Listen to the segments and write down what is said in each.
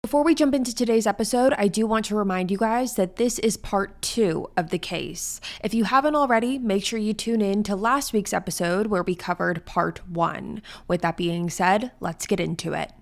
Before we jump into today's episode, I do want to remind you guys that this is part 2 of the case. If you haven't already, make sure you tune in to last week's episode where we covered part 1. With that being said, let's get into it.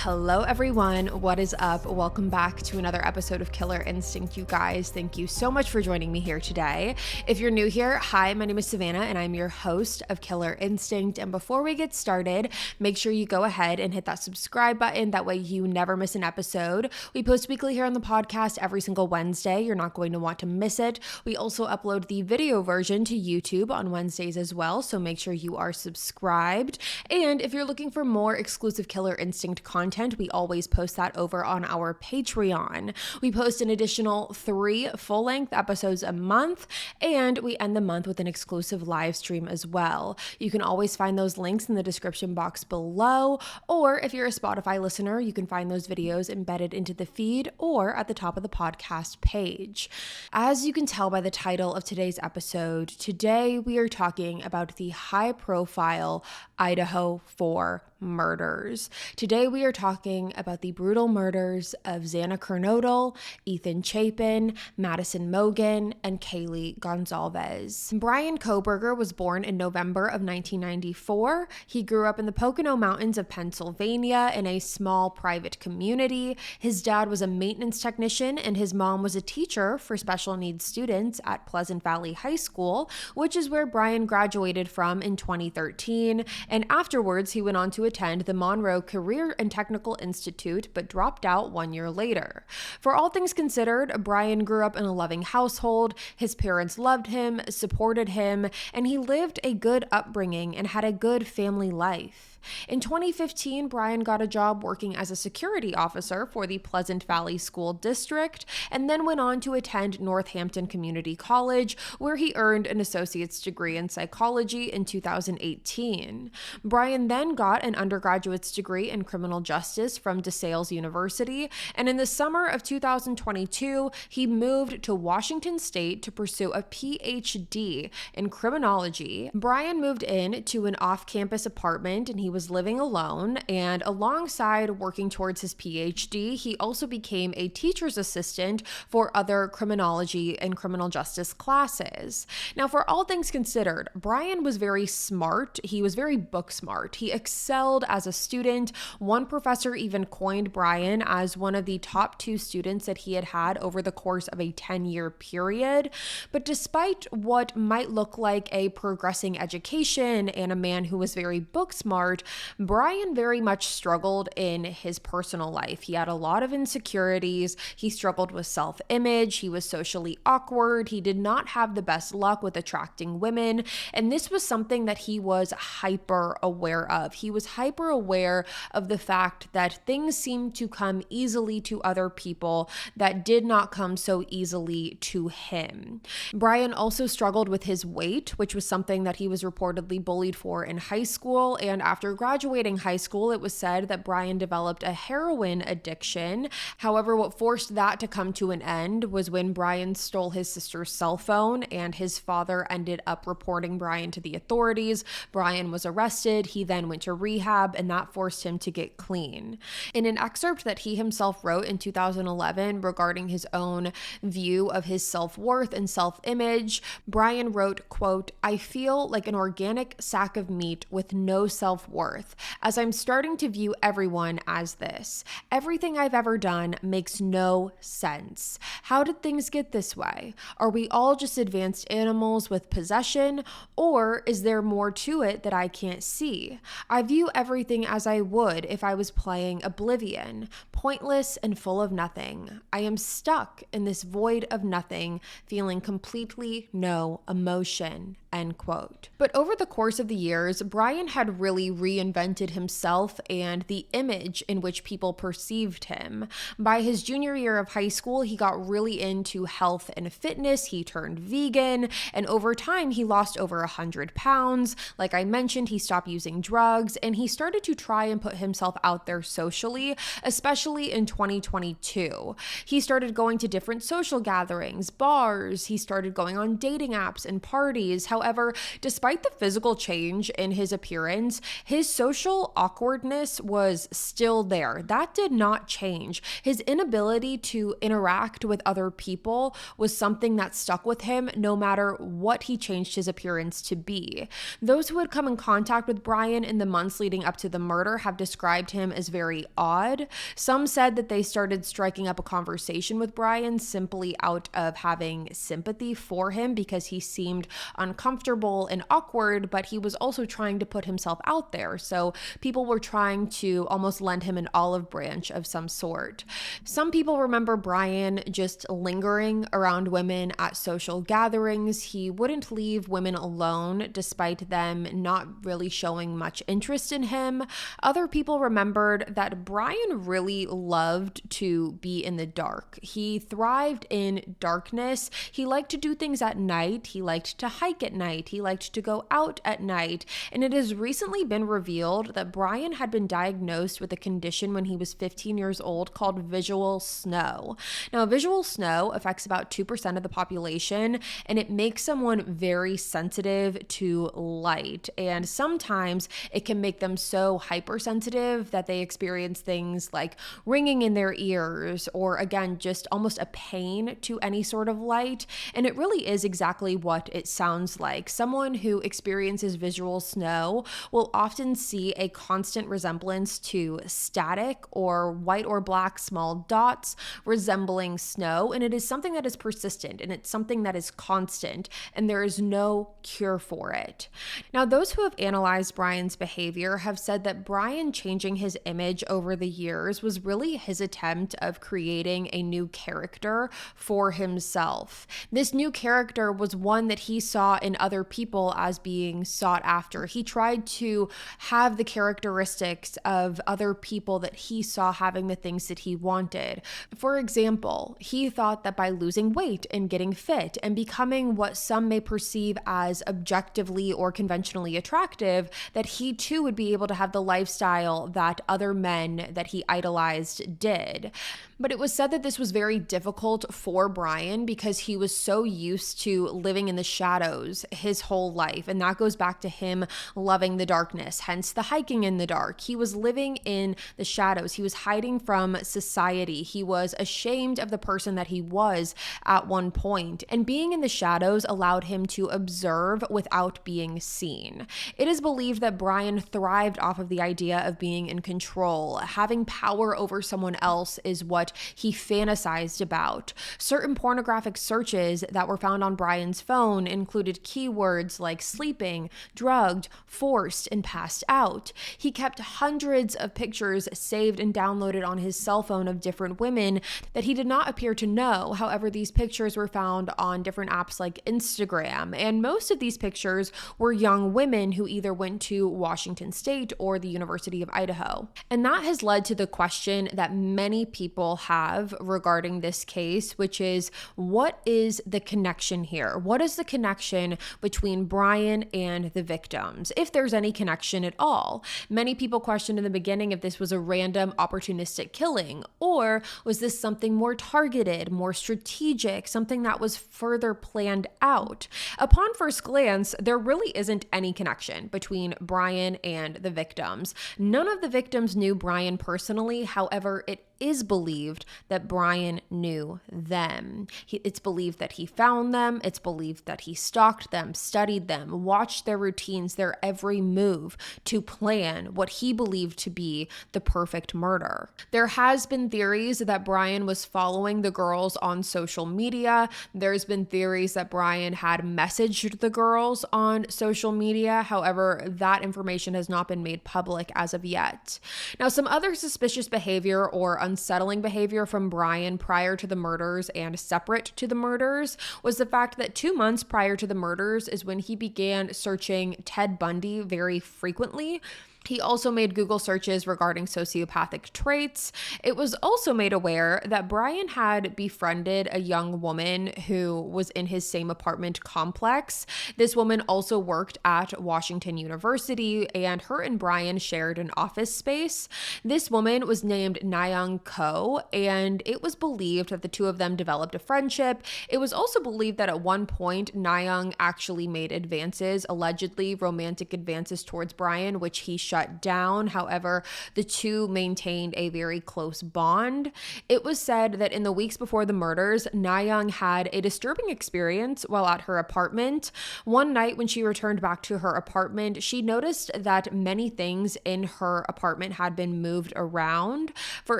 Hello everyone, what is up? Welcome back to another episode of Killer Instinct, you guys. Thank you so much for joining me here today. If you're new here, hi, my name is Savannah and I'm your host of Killer Instinct. And before we get started, make sure you go ahead and hit that subscribe button. That way you never miss an episode. We post weekly here on the podcast every single Wednesday. You're not going to want to miss it. We also upload the video version to YouTube on Wednesdays as well, so make sure you are subscribed. And if you're looking for more exclusive Killer Instinct content, we always post that over on our Patreon. We post an additional 3 full-length episodes a month, and we end the month with an exclusive live stream as well. You can always find those links in the description box below, or if you're a Spotify listener, you can find those videos embedded into the feed or at the top of the podcast page. As you can tell by the title of today's episode, today we are talking about the high-profile Idaho 4 murders. Today we are talking about the brutal murders of Xana Kernodle, Ethan Chapin, Madison Mogen, and Kaylee Gonzalez. Brian Kohberger was born in November of 1994. He grew up in the Pocono Mountains of Pennsylvania in a small private community. His dad was a maintenance technician and his mom was a teacher for special needs students at Pleasant Valley High School, which is where Brian graduated from in 2013. And afterwards, he went on to attend the Monroe Career and Technical Institute, but dropped out 1 year later. For all things considered, Brian grew up in a loving household. His parents loved him, supported him, and he lived a good upbringing and had a good family life. In 2015, Brian got a job working as a security officer for the Pleasant Valley School District, and then went on to attend Northampton Community College, where he earned an associate's degree in psychology in 2018. Brian then got an undergraduate's degree in criminal justice from DeSales University, and in the summer of 2022, he moved to Washington State to pursue a PhD in criminology. Brian moved in to an off-campus apartment, and he was living alone, and alongside working towards his PhD, he also became a teacher's assistant for other criminology and criminal justice classes. Now, for all things considered, Brian was very smart. He was very book smart. He excelled as a student. One professor even coined Brian as one of the top 2 students that he had had over the course of a 10-year period. But despite what might look like a progressing education and a man who was very book smart, Brian very much struggled in his personal life. He had a lot of insecurities. He struggled with self-image. He was socially awkward. He did not have the best luck with attracting women. And this was something that he was hyper aware of. He was hyper aware of the fact that things seemed to come easily to other people that did not come so easily to him. Brian also struggled with his weight, which was something that he was reportedly bullied for in high school. And after graduating high school, it was said that Brian developed a heroin addiction. However, what forced that to come to an end was when Brian stole his sister's cell phone, and his father ended up reporting Brian to the authorities. Brian was arrested. He then went to rehab, and that forced him to get clean. In an excerpt that he himself wrote in 2011 regarding his own view of his self-worth and self-image, Brian wrote, quote, "I feel like an organic sack of meat with no self-worth, as I'm starting to view everyone as this. Everything I've ever done makes no sense. How did things get this way? Are we all just advanced animals with possession, or is there more to it that I can't see? I view everything as I would if I was playing Oblivion, pointless and full of nothing. I am stuck in this void of nothing, feeling completely no emotion." End quote. But over the course of the years, Brian had really reinvented himself and the image in which people perceived him. By his junior year of high school, he got really into health and fitness. He turned vegan, and over time, he lost over 100 pounds. Like I mentioned, he stopped using drugs, and he he started to try and put himself out there socially, especially in 2022. He started going to different social gatherings, bars, he started going on dating apps and parties. However, despite the physical change in his appearance, his social awkwardness was still there. That did not change. His inability to interact with other people was something that stuck with him no matter what he changed his appearance to be. Those who had come in contact with Brian in the months leading up to the murder have described him as very odd. Some said that they started striking up a conversation with Brian simply out of having sympathy for him because he seemed uncomfortable and awkward, but he was also trying to put himself out there. So people were trying to almost lend him an olive branch of some sort. Some people remember Brian just lingering around women at social gatherings. He wouldn't leave women alone despite them not really showing much interest in him. Other people remembered that Brian really loved to be in the dark. He thrived in darkness. He liked to do things at night. He liked to hike at night. He liked to go out at night. And it has recently been revealed that Brian had been diagnosed with a condition when he was 15 years old called visual snow. Now, visual snow affects about 2% of the population, and it makes someone very sensitive to light. And sometimes it can make them so hypersensitive that they experience things like ringing in their ears or, again, just almost a pain to any sort of light. And it really is exactly what it sounds like. Someone who experiences visual snow will often see a constant resemblance to static or white or black small dots resembling snow. And it is something that is persistent and it's something that is constant, and there is no cure for it. Now, those who have analyzed Brian's behavior have said that Brian changing his image over the years was really his attempt of creating a new character for himself. This new character was one that he saw in other people as being sought after. He tried to have the characteristics of other people that he saw having the things that he wanted. For example, he thought that by losing weight and getting fit and becoming what some may perceive as objectively or conventionally attractive, that he too would be able to have the lifestyle that other men that he idolized did. But it was said that this was very difficult for Brian because he was so used to living in the shadows his whole life. And that goes back to him loving the darkness, hence the hiking in the dark. He was living in the shadows. He was hiding from society. He was ashamed of the person that he was at one point. And being in the shadows allowed him to observe without being seen. It is believed that Brian thrived off of the idea of being in control. Having power over someone else is what he fantasized about. Certain pornographic searches that were found on Brian's phone included keywords like sleeping, drugged, forced, and passed out. He kept hundreds of pictures saved and downloaded on his cell phone of different women that he did not appear to know. However, these pictures were found on different apps like Instagram, and most of these pictures were young women who either went to Washington State or the University of Idaho. And that has led to the question that many people have regarding this case, which is, what is the connection here? What is the connection between Brian and the victims, if there's any connection at all? Many people questioned in the beginning if this was a random opportunistic killing, or was this something more targeted, more strategic, something that was further planned out? Upon first glance, there really isn't any connection between Brian and the victims. None of the victims knew Brian personally. However, it is believed that Brian knew them. It's believed that he found them. It's believed that he stalked them, studied them, watched their routines, their every move to plan what he believed to be the perfect murder. There has been theories that Brian was following the girls on social media. There's been theories that Brian had messaged the girls on social media. However, that information has not been made public as of yet. Now, some other suspicious behavior or unsettling behavior from Brian prior to the murders and separate to the murders was the fact that 2 months prior to the murders is when he began searching Ted Bundy very frequently. He also made Google searches regarding sociopathic traits. It was also made aware that Brian had befriended a young woman who was in his same apartment complex. This woman also worked at Washington University, and her and Brian shared an office space. This woman was named Nayoung Ko, and it was believed that the two of them developed a friendship. It was also believed that at one point, Nayoung actually made advances, allegedly romantic advances towards Brian, which he shut down. However, the two maintained a very close bond. It was said that in the weeks before the murders, Nayoung had a disturbing experience while at her apartment. One night when she returned back to her apartment, she noticed that many things in her apartment had been moved around. For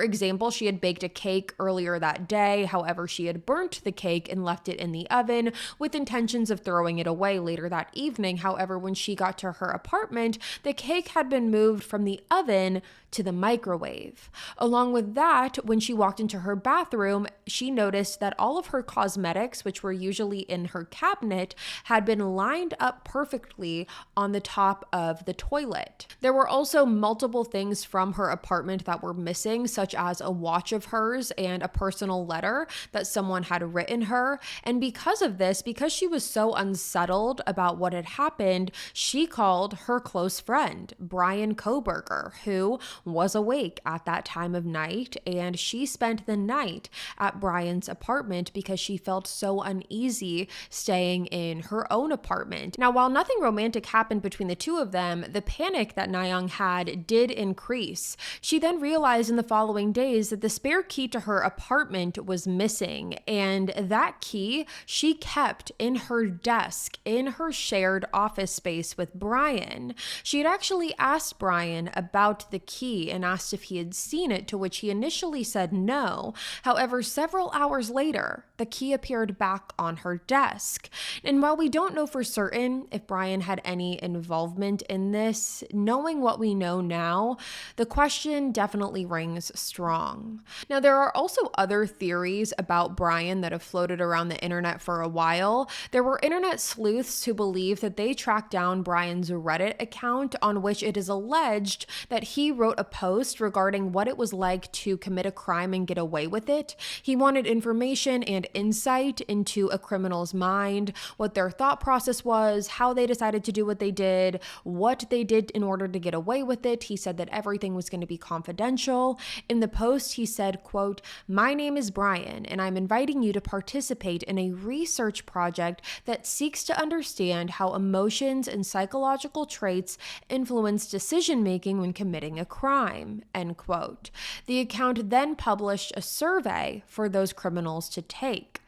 example, she had baked a cake earlier that day. However, she had burnt the cake and left it in the oven with intentions of throwing it away later that evening. However, when she got to her apartment, the cake had been moved from the oven to the microwave. Along with that, when she walked into her bathroom, she noticed that all of her cosmetics, which were usually in her cabinet, had been lined up perfectly on the top of the toilet. There were also multiple things from her apartment that were missing, such as a watch of hers and a personal letter that someone had written her. And because of this, because she was so unsettled about what had happened, she called her close friend, Brian Koberger, who was awake at that time of night, and she spent the night at Brian's apartment because she felt so uneasy staying in her own apartment. Now, while nothing romantic happened between the two of them, the panic that Nayoung had did increase. She then realized in the following days that the spare key to her apartment was missing, and that key she kept in her desk in her shared office space with Brian. She had actually asked Brian about the key and asked if he had seen it, to which he initially said no. However, several hours later, the key appeared back on her desk. And while we don't know for certain if Brian had any involvement in this, knowing what we know now, the question definitely rings strong. Now, there are also other theories about Brian that have floated around the internet for a while. There were internet sleuths who believe that they tracked down Brian's Reddit account, on which it is alleged that he wrote a post regarding what it was like to commit a crime and get away with it. He wanted information and insight into a criminal's mind, what their thought process was, how they decided to do what they did, what they did in order to get away with it. He said that everything was going to be confidential. In the post, he said, quote, "My name is Brian, and I'm inviting you to participate in a research project that seeks to understand how emotions and psychological traits influence decision-making when committing a crime," end quote. The account then published a survey for those criminals to take.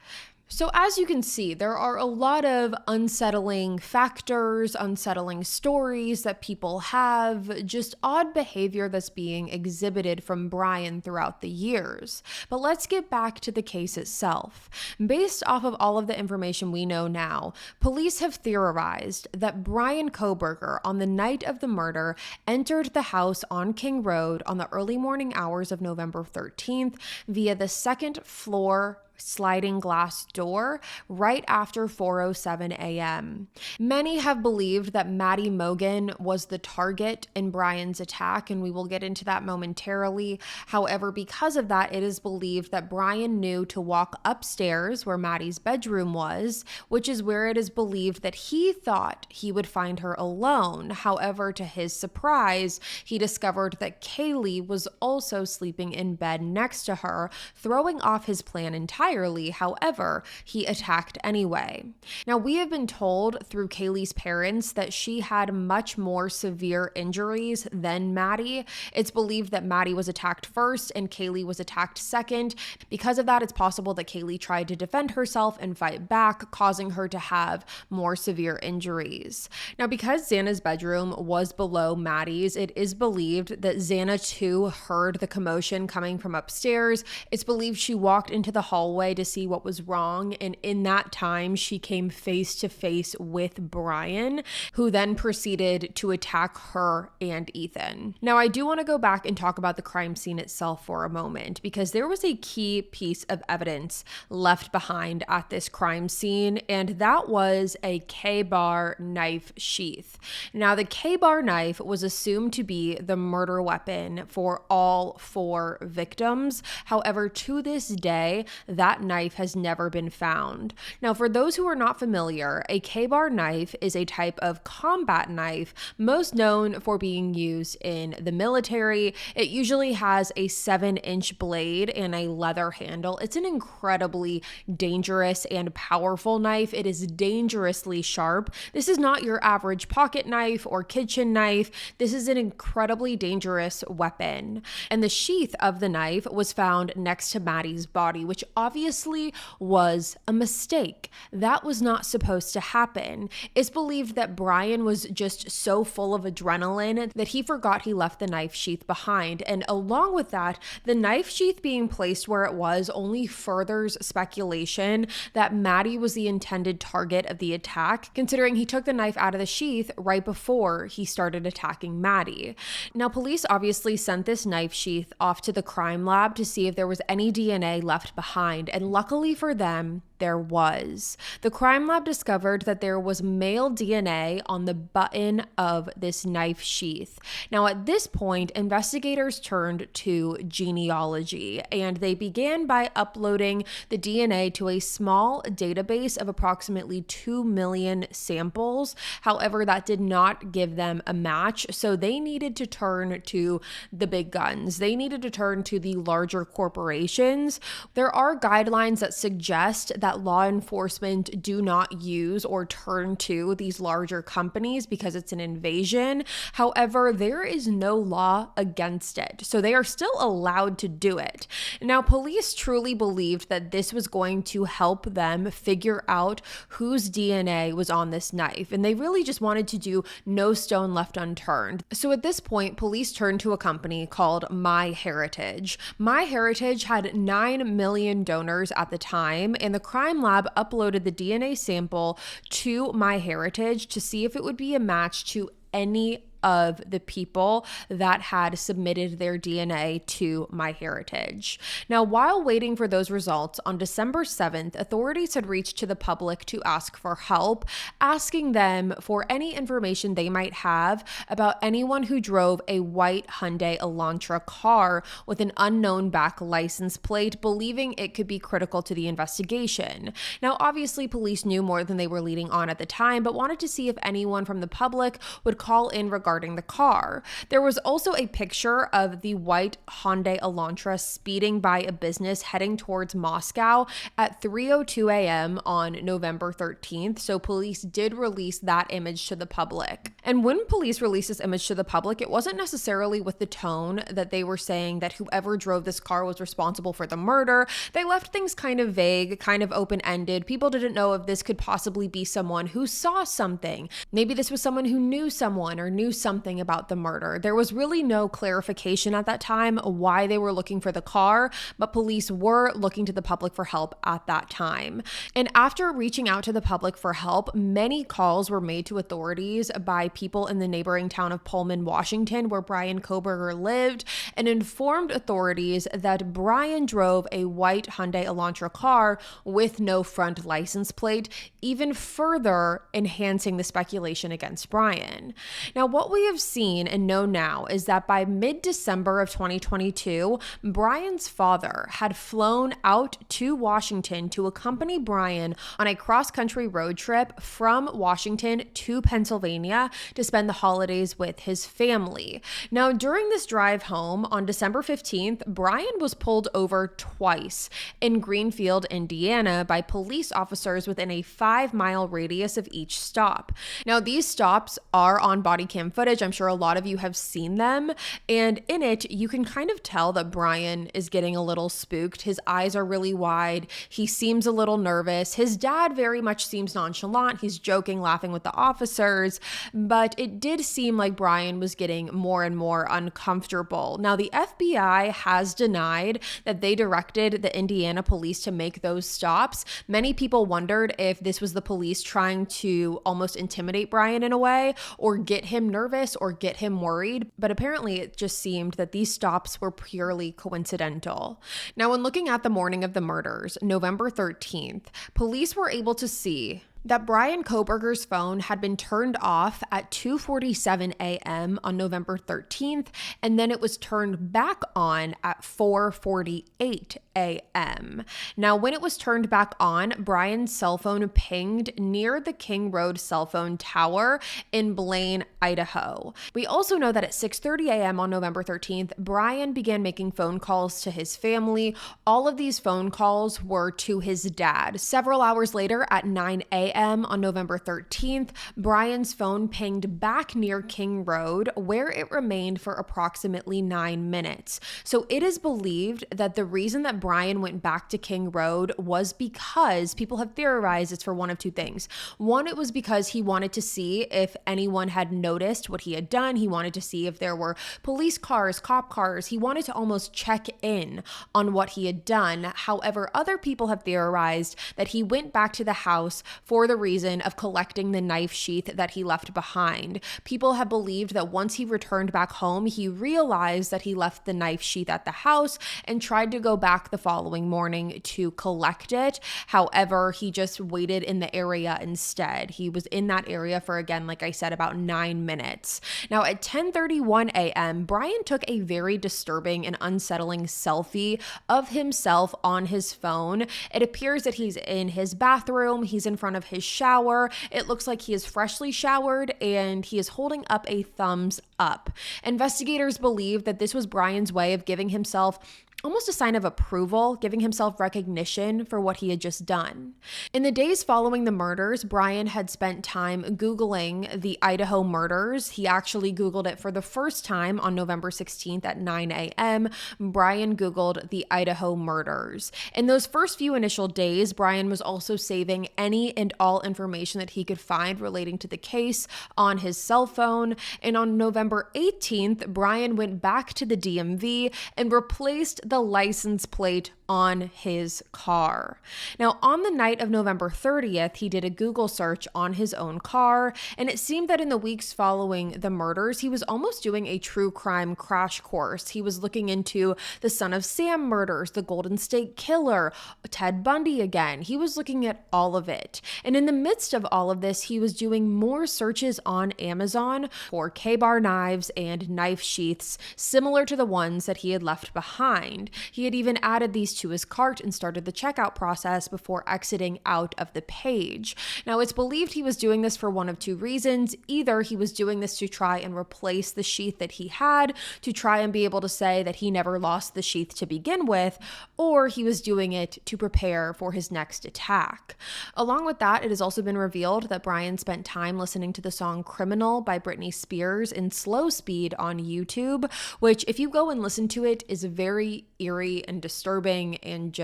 So as you can see, there are a lot of unsettling factors, unsettling stories that people have, just odd behavior that's being exhibited from Brian throughout the years. But let's get back to the case itself. Based off of all of the information we know now, police have theorized that Brian Koberger, on the night of the murder, entered the house on King Road on the early morning hours of November 13th via the second floor sliding glass door right after 4:07 a.m. Many have believed that Maddie Mogen was the target in Brian's attack, and we will get into that momentarily. However, because of that, it is believed that Brian knew to walk upstairs where Maddie's bedroom was, which is where it is believed that he thought he would find her alone. However, to his surprise, he discovered that Kaylee was also sleeping in bed next to her, throwing off his plan entirely. However, he attacked anyway. Now, we have been told through Kaylee's parents that she had much more severe injuries than Maddie. It's believed that Maddie was attacked first and Kaylee was attacked second. Because of that, it's possible that Kaylee tried to defend herself and fight back, causing her to have more severe injuries. Now, because Xana's bedroom was below Maddie's, it is believed that Xana too heard the commotion coming from upstairs. It's believed she walked into the hallway hallway to see what was wrong, and in that time, she came face to face with Brian, who then proceeded to attack her and Ethan. Now, I do want to go back and talk about the crime scene itself for a moment, because there was a key piece of evidence left behind at this crime scene, and that was a K-bar knife sheath. Now, the K-bar knife was assumed to be the murder weapon for all 4 victims. However, to this day, that knife has never been found. Now, for those who are not familiar, a K-bar knife is a type of combat knife, most known for being used in the military. It usually has a 7-inch blade and a leather handle. It's an incredibly dangerous and powerful knife. It is dangerously sharp. This is not your average pocket knife or kitchen knife. This is an incredibly dangerous weapon. And the sheath of the knife was found next to Maddie's body, which obviously was a mistake. That was not supposed to happen. It's believed that Brian was just so full of adrenaline that he forgot he left the knife sheath behind. And along with that, the knife sheath being placed where it was only furthers speculation that Maddie was the intended target of the attack, considering he took the knife out of the sheath right before he started attacking Maddie. Now, police obviously sent this knife sheath off to the crime lab to see if there was any DNA left behind, and luckily for them, there was. The crime lab discovered that there was male DNA on the button of this knife sheath. Now, at this point, investigators turned to genealogy, and they began by uploading the DNA to a small database of approximately 2 million samples. However, that did not give them a match, so they needed to turn to the big guns. They needed to turn to the larger corporations. There are guidelines that suggest that law enforcement do not use or turn to these larger companies because it's an invasion. However, there is no law against it, so they are still allowed to do it. Now, police truly believed that this was going to help them figure out whose DNA was on this knife, and they really just wanted to do no stone left unturned. So at this point, police turned to a company called MyHeritage. MyHeritage had 9 million donors at the time, and the crime lab uploaded the DNA sample to MyHeritage to see if it would be a match to any of the people that had submitted their DNA to MyHeritage. Now, while waiting for those results, on December 7th, authorities had reached to the public to ask for help, asking them for any information they might have about anyone who drove a white Hyundai Elantra car with an unknown back license plate, believing it could be critical to the investigation. Now, obviously, police knew more than they were leading on at the time, but wanted to see if anyone from the public would call in regarding the car. There was also a picture of the white Hyundai Elantra speeding by a business heading towards Moscow at 3:02 a.m. on November 13th, so police did release that image to the public. And when police released this image to the public, it wasn't necessarily with the tone that they were saying that whoever drove this car was responsible for the murder. They left things kind of vague, kind of open-ended. People didn't know if this could possibly be someone who saw something. Maybe this was someone who knew someone or knew something about the murder. There was really no clarification at that time why they were looking for the car, but police were looking to the public for help at that time. And after reaching out to the public for help, many calls were made to authorities by people in the neighboring town of Pullman, Washington, where Brian Kohberger lived, and informed authorities that Brian drove a white Hyundai Elantra car with no front license plate, even further enhancing the speculation against Brian. Now, what we have seen and know now is that by mid-December of 2022, Brian's father had flown out to Washington to accompany Brian on a cross-country road trip from Washington to Pennsylvania to spend the holidays with his family. Now, during this drive home on December 15th, Brian was pulled over twice in Greenfield, Indiana, by police officers within a 5-mile radius of each stop. Now, these stops are on body cam footage, footage. I'm sure a lot of you have seen them. And in it, you can kind of tell that Brian is getting a little spooked. His eyes are really wide. He seems a little nervous. His dad very much seems nonchalant. He's joking, laughing with the officers. But it did seem like Brian was getting more and more uncomfortable. Now, the FBI has denied that they directed the Indiana police to make those stops. Many people wondered if this was the police trying to almost intimidate Brian in a way, or get him nervous or get him worried. But apparently it just seemed that these stops were purely coincidental. Now, when looking at the morning of the murders, November 13th, police were able to see that Brian Kohberger's phone had been turned off at 2:47 a.m. on November 13th, and then it was turned back on at 4:48 a.m. Now, when it was turned back on, Brian's cell phone pinged near the King Road cell phone tower in Blaine, Idaho. We also know that at 6:30 a.m. on November 13th, Brian began making phone calls to his family. All of these phone calls were to his dad. Several hours later, at 9 a.m. on November 13th, Brian's phone pinged back near King Road, where it remained for approximately 9 minutes. So it is believed that the reason that Brian went back to King Road was because people have theorized it's for one of two things. One, it was because he wanted to see if anyone had noticed what he had done. He wanted to see if there were police cars, cop cars. He wanted to almost check in on what he had done. However, other people have theorized that he went back to the house for the reason of collecting the knife sheath that he left behind. People have believed that once he returned back home, he realized that he left the knife sheath at the house and tried to go back the following morning to collect it. However, he just waited in the area instead. He was in that area for, again, like I said, about 9 minutes. Now, at 10:31 a.m., Brian took a very disturbing and unsettling selfie of himself on his phone. It appears that he's in his bathroom. He's in front of his shower. It looks like he is freshly showered and he is holding up a thumbs up. Investigators believe that this was Brian's way of giving himself almost a sign of approval, giving himself recognition for what he had just done. In the days following the murders, Brian had spent time Googling the Idaho murders. He actually Googled it for the first time on November 16th at 9 a.m. Brian Googled the Idaho murders. In those first few initial days, Brian was also saving any and all information that he could find relating to the case on his cell phone. And on November 18th, Brian went back to the DMV and replaced the license plate on his car. Now, on the night of November 30th, he did a Google search on his own car, and it seemed that in the weeks following the murders, he was almost doing a true crime crash course. He was looking into the Son of Sam murders, the Golden State Killer, Ted Bundy again. He was looking at all of it. And in the midst of all of this, he was doing more searches on Amazon for K-bar knives and knife sheaths similar to the ones that he had left behind. He had even added these to his cart and started the checkout process before exiting out of the page. Now, it's believed he was doing this for one of two reasons. Either he was doing this to try and replace the sheath that he had, to try and be able to say that he never lost the sheath to begin with, or he was doing it to prepare for his next attack. Along with that, it has also been revealed that Brian spent time listening to the song Criminal by Britney Spears in slow speed on YouTube, which, if you go and listen to it, is very eerie and disturbing, and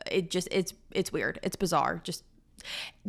it's weird. It's bizarre. Just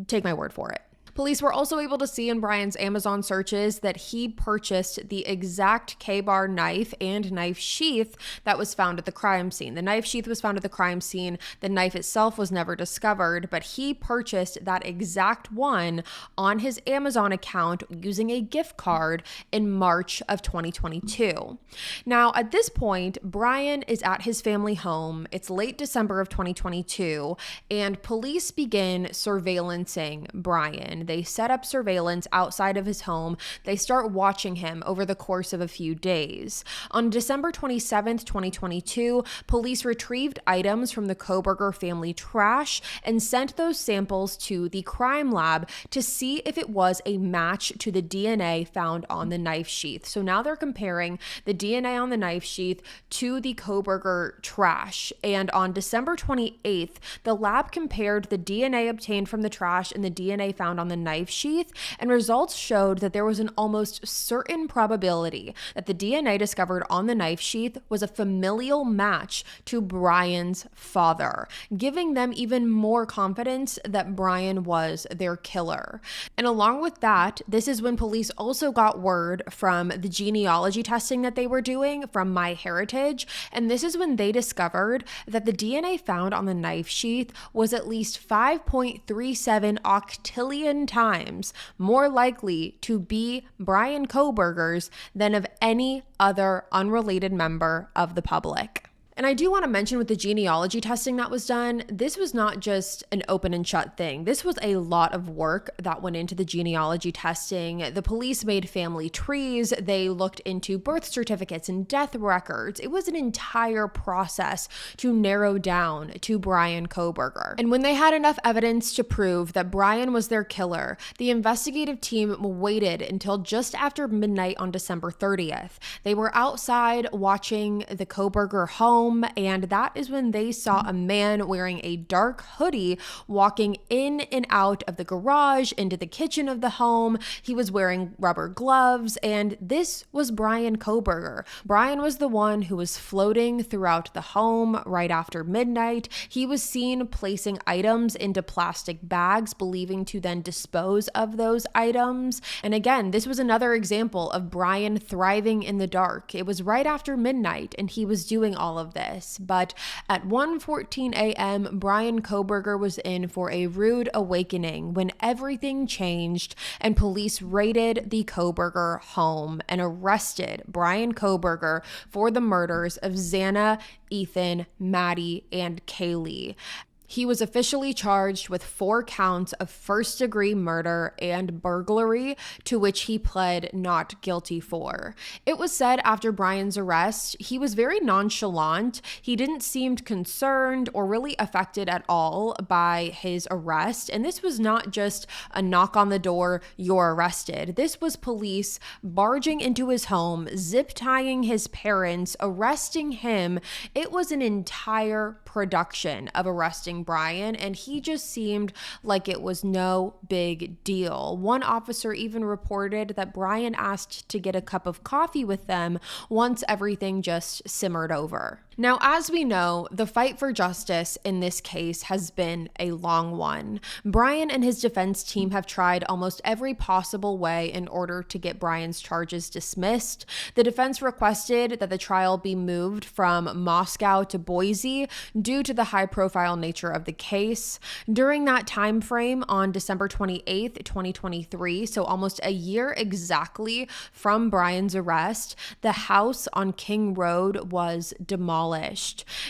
take my word for it. Police were also able to see in Brian's Amazon searches that he purchased the exact K-bar knife and knife sheath that was found at the crime scene. The knife sheath was found at the crime scene. The knife itself was never discovered, but he purchased that exact one on his Amazon account using a gift card in March of 2022. Now, at this point, Brian is at his family home. It's late December of 2022, and police begin surveillancing Brian. They set up surveillance outside of his home. They start watching him over the course of a few days. On December 27th, 2022, police retrieved items from the Kohberger family trash and sent those samples to the crime lab to see if it was a match to the DNA found on the knife sheath. So now they're comparing the DNA on the knife sheath to the Kohberger trash. And on December 28th, the lab compared the DNA obtained from the trash and the DNA found on the knife sheath, and results showed that there was an almost certain probability that the DNA discovered on the knife sheath was a familial match to Brian's father, giving them even more confidence that Brian was their killer. And along with that, this is when police also got word from the genealogy testing that they were doing from MyHeritage, and this is when they discovered that the DNA found on the knife sheath was at least 5.37 octillion times more likely to be Bryan Kohberger's than of any other unrelated member of the public. And I do want to mention with the genealogy testing that was done, this was not just an open and shut thing. This was a lot of work that went into the genealogy testing. The police made family trees. They looked into birth certificates and death records. It was an entire process to narrow down to Bryan Kohberger. And when they had enough evidence to prove that Brian was their killer, the investigative team waited until just after midnight on December 30th. They were outside watching the Kohberger home, and that is when they saw a man wearing a dark hoodie walking in and out of the garage into the kitchen of the home. He was wearing rubber gloves, and this was Bryan Kohberger. Brian was the one who was floating throughout the home right after midnight. He was seen placing items into plastic bags, believing to then dispose of those items. And again, this was another example of Brian thriving in the dark. It was right after midnight, and he was doing all of this. But at 1:14 a.m., Bryan Kohberger was in for a rude awakening when everything changed and police raided the Kohberger home and arrested Bryan Kohberger for the murders of Xana, Ethan, Maddie, and Kaylee. He was officially charged with 4 counts of first-degree murder and burglary, to which he pled not guilty for. It was said after Brian's arrest, he was very nonchalant. He didn't seem concerned or really affected at all by his arrest. And this was not just a knock on the door, you're arrested. This was police barging into his home, zip-tying his parents, arresting him. It was an entire production of arresting Brian, and he just seemed like it was no big deal. One officer even reported that Brian asked to get a cup of coffee with them once everything just simmered over. Now, as we know, the fight for justice in this case has been a long one. Brian and his defense team have tried almost every possible way in order to get Brian's charges dismissed. The defense requested that the trial be moved from Moscow to Boise due to the high-profile nature of the case. During that time frame, on December 28th, 2023, so almost a year exactly from Brian's arrest, the house on King Road was demolished.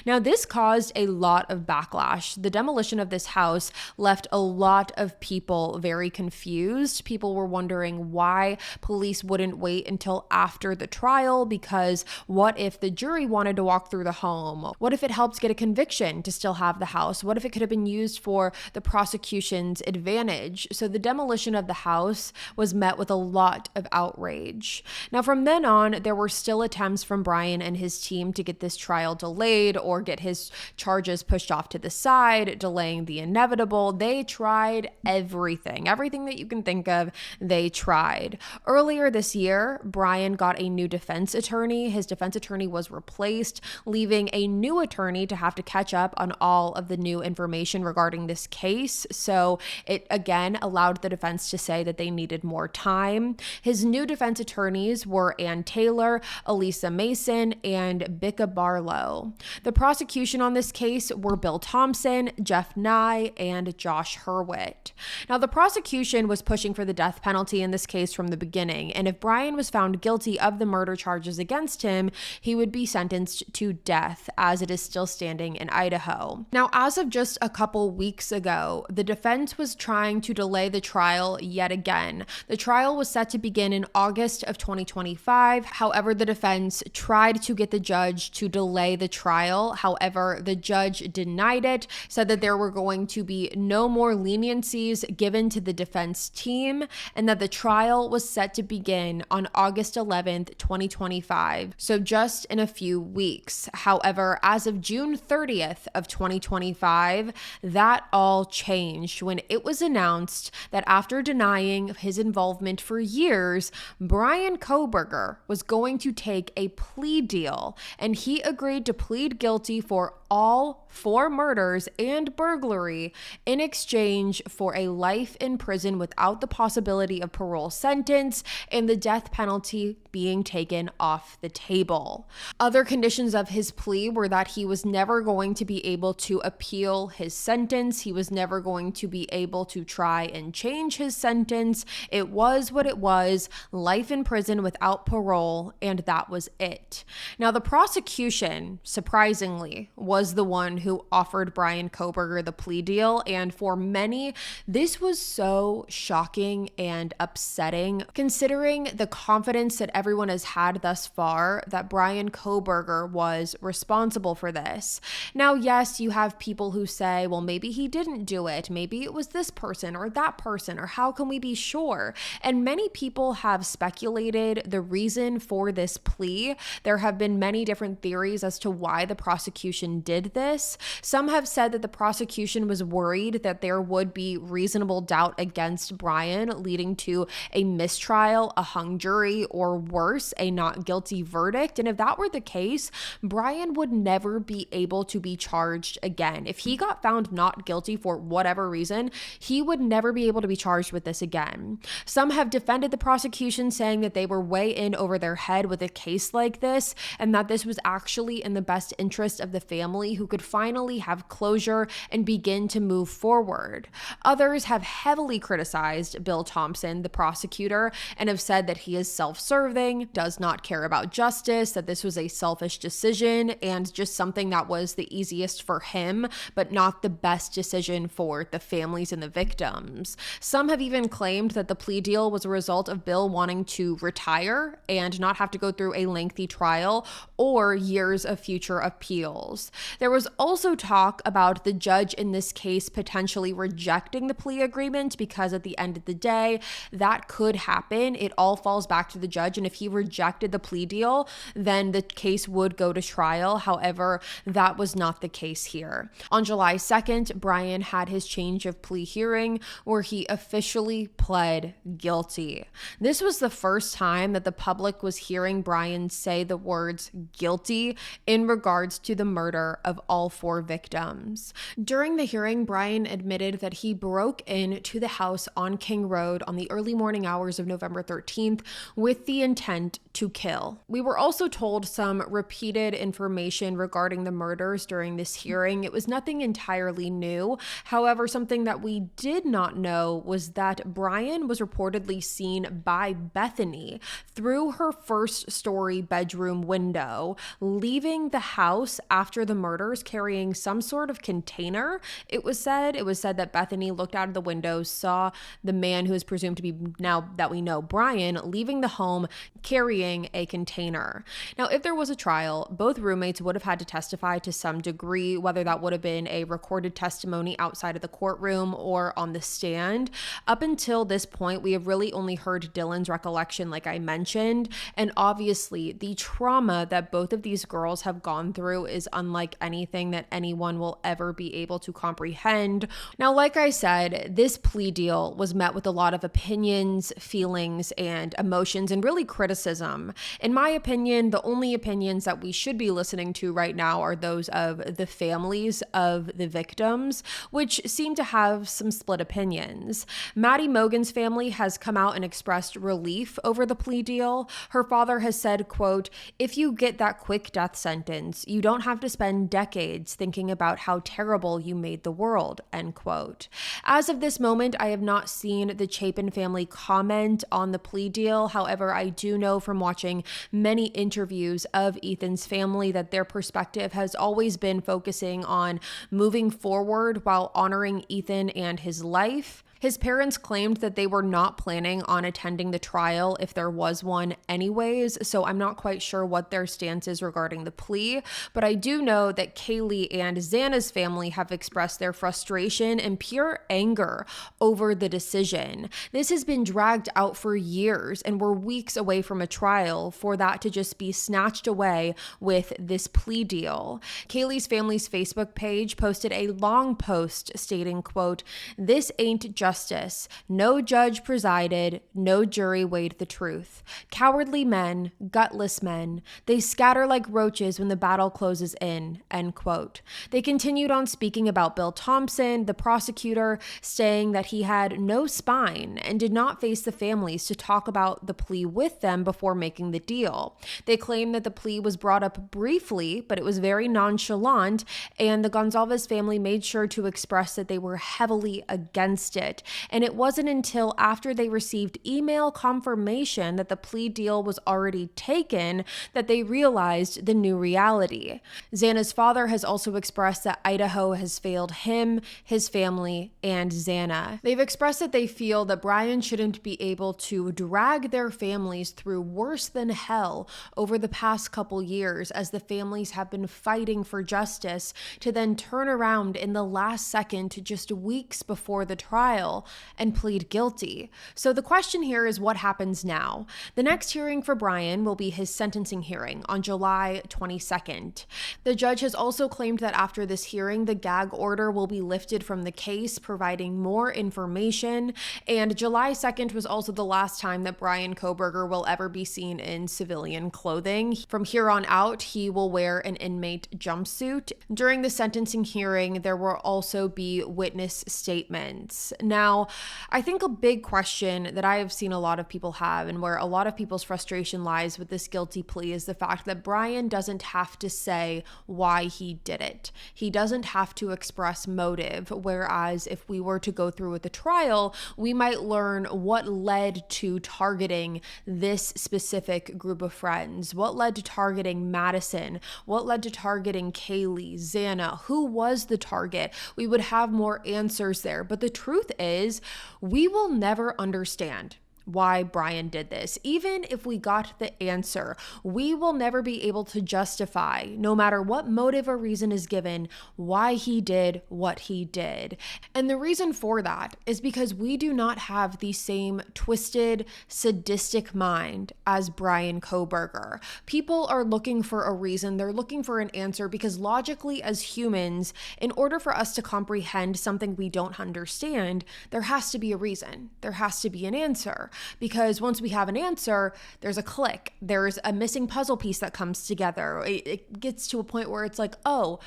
Now, this caused a lot of backlash. The demolition of this house left a lot of people very confused. People were wondering why police wouldn't wait until after the trial, because what if the jury wanted to walk through the home? What if it helped get a conviction to still have the house? What if it could have been used for the prosecution's advantage? So the demolition of the house was met with a lot of outrage. Now, from then on, there were still attempts from Brian and his team to get this trial delayed or get his charges pushed off to the side, delaying the inevitable. They tried everything that you can think of, they tried. Earlier this year, Brian got a new defense attorney. His defense attorney was replaced, leaving a new attorney to have to catch up on all of the new information regarding this case. So it again allowed the defense to say that they needed more time. His new defense attorneys were Ann Taylor, Elisa Mason, and Bicca Barlow. The prosecution on this case were Bill Thompson, Jeff Nye, and Josh Hurwitz. Now, the prosecution was pushing for the death penalty in this case from the beginning, and if Brian was found guilty of the murder charges against him, he would be sentenced to death, as it is still standing in Idaho. Now, as of just a couple weeks ago, the defense was trying to delay the trial yet again. The trial was set to begin in August of 2025. However, the defense tried to get the judge to delay the trial. However, the judge denied it, said that there were going to be no more leniencies given to the defense team, and that the trial was set to begin on August 11th, 2025. So just in a few weeks. However, as of June 30th, 30th of 2025, that all changed when it was announced that after denying his involvement for years, Bryan Kohberger was going to take a plea deal, and he agreed to plead guilty for all 4 murders and burglary in exchange for a life in prison without the possibility of parole sentence and the death penalty being taken off the table. Other conditions of his plea were that he was never going to be able to appeal his sentence. He was never going to be able to try and change his sentence. It was what it was, life in prison without parole, and that was it. Now, the prosecution, surprisingly, was the one who offered Bryan Kohberger the plea deal, and for many, this was so shocking and upsetting, considering the confidence that everyone has had thus far that Bryan Kohberger was responsible for this. Now, yes, you have people who say, well, maybe he didn't do it. Maybe it was this person or that person, or how can we be sure? And many people have speculated the reason for this plea. There have been many different theories as to why the prosecution did this. Some have said that the prosecution was worried that there would be reasonable doubt against Bryan, leading to a mistrial, a hung jury, or worse, a not guilty verdict. And if that were the case, Bryan would never be able to be charged again. If he got found not guilty for whatever reason, he would never be able to be charged with this again. Some have defended the prosecution, saying that they were way in over their head with a case like this, and that this was actually in the best interest of the family, who could finally have closure and begin to move forward. Others have heavily criticized Bill Thompson, the prosecutor, and have said that he is self-serving, does not care about justice, that this was a selfish decision and just something that was the easiest for him, but not the best decision for the families and the victims. Some have even claimed that the plea deal was a result of Bill wanting to retire and not have to go through a lengthy trial or years of future appeals. There was also talk about the judge in this case potentially rejecting the plea agreement, because at the end of the day, that could happen. It all falls back to the judge, and if he rejected the plea deal, then the case would go to trial. However, that was not the case here. On July 2nd, Bryan had his change of plea hearing where he officially pled guilty. This was the first time that the public was hearing Bryan say the words guilty in regards to the murder of all 4 victims. During the hearing, Bryan admitted that he broke into the house on King Road on the early morning hours of November 13th with the intent to kill. We were also told some repeated information regarding the murders during this hearing. It was nothing entirely new. However, something that we did not know was that Bryan was reportedly seen by Bethany through her first-story bedroom window, leaving the house after the murders carrying some sort of container. It was said that Bethany looked out of the window, saw the man who is presumed to be, now that we know, Bryan, leaving the home carrying a container. Now, if there was a trial, both roommates would have had to testify to some degree, whether that would have been a recorded testimony outside of the courtroom or on the stand. Up until this point, we have really only heard Dylan's recollection, like I mentioned, and obviously the trauma that both of these girls have gone through is unlike anything that anyone will ever be able to comprehend. Now, like I said, this plea deal was met with a lot of opinions, feelings, and emotions, and really criticism. In my opinion, the only opinions that we should be listening to right now are those of the families of the victims, which seem to have some split opinions. Maddie Mogan's family has come out and expressed relief over the plea deal. Her father has said, quote, "If you get that quick death sentence, you don't have to spend decades thinking about how terrible you made the world," end quote. As of this moment, I have not seen the Chapin family comment on the plea deal. However, I do know from watching many interviews of Ethan's family that their perspective has always been focusing on moving forward while honoring Ethan and his life. His parents claimed that they were not planning on attending the trial if there was one anyways, so I'm not quite sure what their stance is regarding the plea, but I do know that Kaylee and Xana's family have expressed their frustration and pure anger over the decision. This has been dragged out for years, and we're weeks away from a trial for that to just be snatched away with this plea deal. Kaylee's family's Facebook page posted a long post stating, quote, "This ain't justice. No judge presided, no jury weighed the truth. Cowardly men, gutless men, they scatter like roaches when the battle closes in," end quote. They continued on speaking about Bill Thompson, the prosecutor, saying that he had no spine and did not face the families to talk about the plea with them before making the deal. They claimed that the plea was brought up briefly, but it was very nonchalant, and the Gonzalez family made sure to express that they were heavily against it. And it wasn't until after they received email confirmation that the plea deal was already taken that they realized the new reality. Xana's father has also expressed that Idaho has failed him, his family, and Xana. They've expressed that they feel that Brian shouldn't be able to drag their families through worse than hell over the past couple years as the families have been fighting for justice to then turn around in the last second just weeks before the trial and plead guilty. So the question here is what happens now? The next hearing for Brian will be his sentencing hearing on July 22nd. The judge has also claimed that after this hearing, the gag order will be lifted from the case, providing more information. And July 2nd was also the last time that Brian Kohberger will ever be seen in civilian clothing. From here on out, he will wear an inmate jumpsuit. During the sentencing hearing, there will also be witness statements. Now, I think a big question that I have seen a lot of people have, and where a lot of people's frustration lies with this guilty plea, is the fact that Brian doesn't have to say why he did it. He doesn't have to express motive, whereas if we were to go through with the trial, we might learn what led to targeting this specific group of friends, what led to targeting Madison, what led to targeting Kaylee, Xana, who was the target. We would have more answers there. But the truth is, we will never understand why Brian did this. Even if we got the answer, we will never be able to justify, no matter what motive or reason is given, why he did what he did. And the reason for that is because we do not have the same twisted, sadistic mind as Brian Kohberger. People are looking for a reason. They're looking for an answer because logically, as humans, in order for us to comprehend something we don't understand, there has to be a reason. There has to be an answer. Because once we have an answer, there's a click. There's a missing puzzle piece that comes together. It gets to a point where it's like, oh,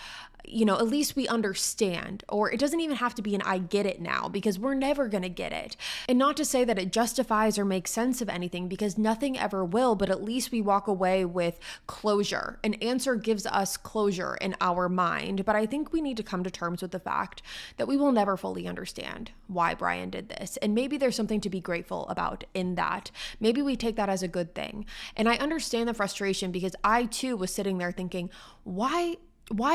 at least we understand. Or it doesn't even have to be an I get it now, because we're never going to get it. And not to say that it justifies or makes sense of anything, because nothing ever will, but at least we walk away with closure. An answer gives us closure in our mind. But I think we need to come to terms with the fact that we will never fully understand why Brian did this. And maybe there's something to be grateful about in that. Maybe we take that as a good thing. And I understand the frustration, because I too was sitting there thinking, why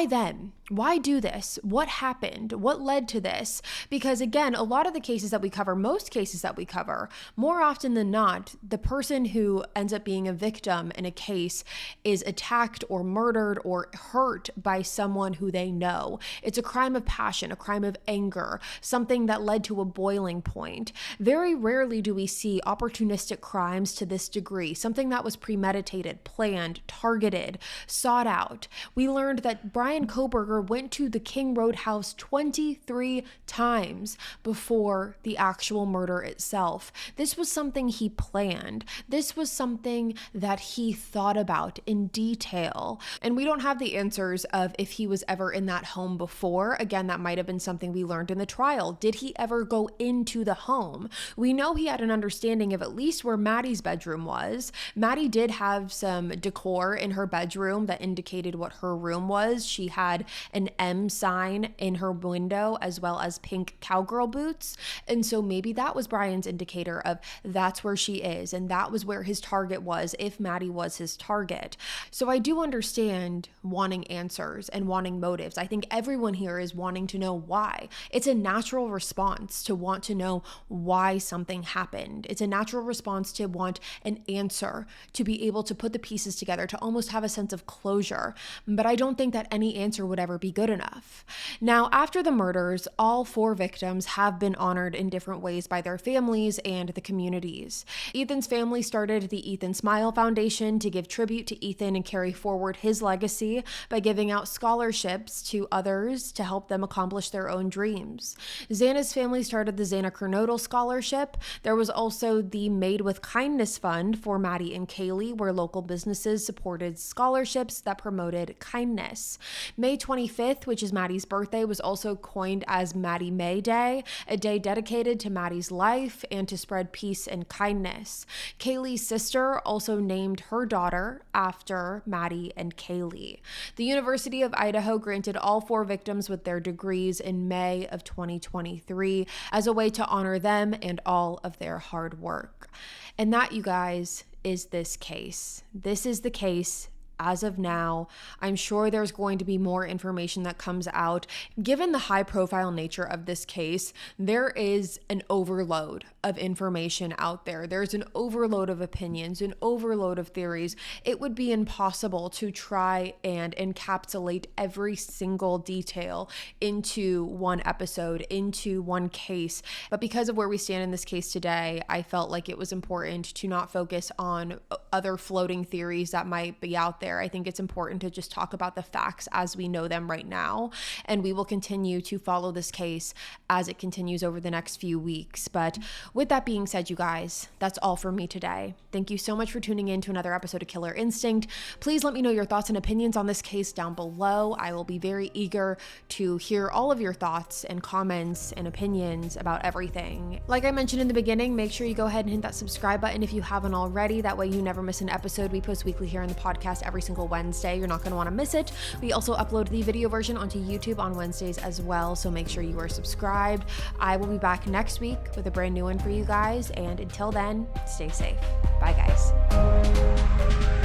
then? Why do this? What happened? What led to this? Because again, a lot of the cases that we cover, most cases that we cover, more often than not, the person who ends up being a victim in a case is attacked or murdered or hurt by someone who they know. It's a crime of passion, a crime of anger, something that led to a boiling point. Very rarely do we see opportunistic crimes to this degree, something that was premeditated, planned, targeted, sought out. We learned that Brian Kohberger went to the King Road house 23 times before the actual murder itself. This was something he planned. This was something that he thought about in detail. And we don't have the answers of if he was ever in that home before. Again, that might have been something we learned in the trial. Did he ever go into the home? We know he had an understanding of at least where Maddie's bedroom was. Maddie did have some decor in her bedroom that indicated what her room was. was. She had an M sign in her window as well as pink cowgirl boots. And so maybe that was Brian's indicator of that's where she is. And that was where his target was, if Maddie was his target. So I do understand wanting answers and wanting motives. I think everyone here is wanting to know why. It's a natural response to want to know why something happened. It's a natural response to want an answer, to be able to put the pieces together, to almost have a sense of closure. But I don't think that any answer would ever be good enough. Now, after the murders, all 4 victims have been honored in different ways by their families and the communities. Ethan's family started the Ethan Smile Foundation to give tribute to Ethan and carry forward his legacy by giving out scholarships to others to help them accomplish their own dreams. Xana's family started the Xana Kernodle Scholarship. There was also the Made with Kindness Fund for Maddie and Kaylee, where local businesses supported scholarships that promoted kindness. May 25th, which is Maddie's birthday, was also coined as Maddie May Day, a day dedicated to Maddie's life and to spread peace and kindness. Kaylee's sister also named her daughter after Maddie and Kaylee. The University of Idaho granted all 4 victims with their degrees in May of 2023 as a way to honor them and all of their hard work. And that, you guys, is this case. This is the case as of now. I'm sure there's going to be more information that comes out. Given the high profile nature of this case, there is an overload of information out there. There's an overload of opinions, an overload of theories. It would be impossible to try and encapsulate every single detail into one episode, into one case. But because of where we stand in this case today, I felt like it was important to not focus on other floating theories that might be out there. I think it's important to just talk about the facts as we know them right now, and we will continue to follow this case as it continues over the next few weeks. But with that being said, you guys, that's all from me today. Thank you so much for tuning in to another episode of Killer Instinct. Please let me know your thoughts and opinions on this case down below. I will be very eager to hear all of your thoughts and comments and opinions about everything. Like I mentioned in the beginning, make sure you go ahead and hit that subscribe button if you haven't already. That way you never miss an episode. We post weekly here on the podcast every single Wednesday. You're not going to want to miss it. We also upload the video version onto YouTube on Wednesdays as well, so make sure you are subscribed. I will be back next week with a brand new one for you guys, and until then, stay safe. Bye, guys.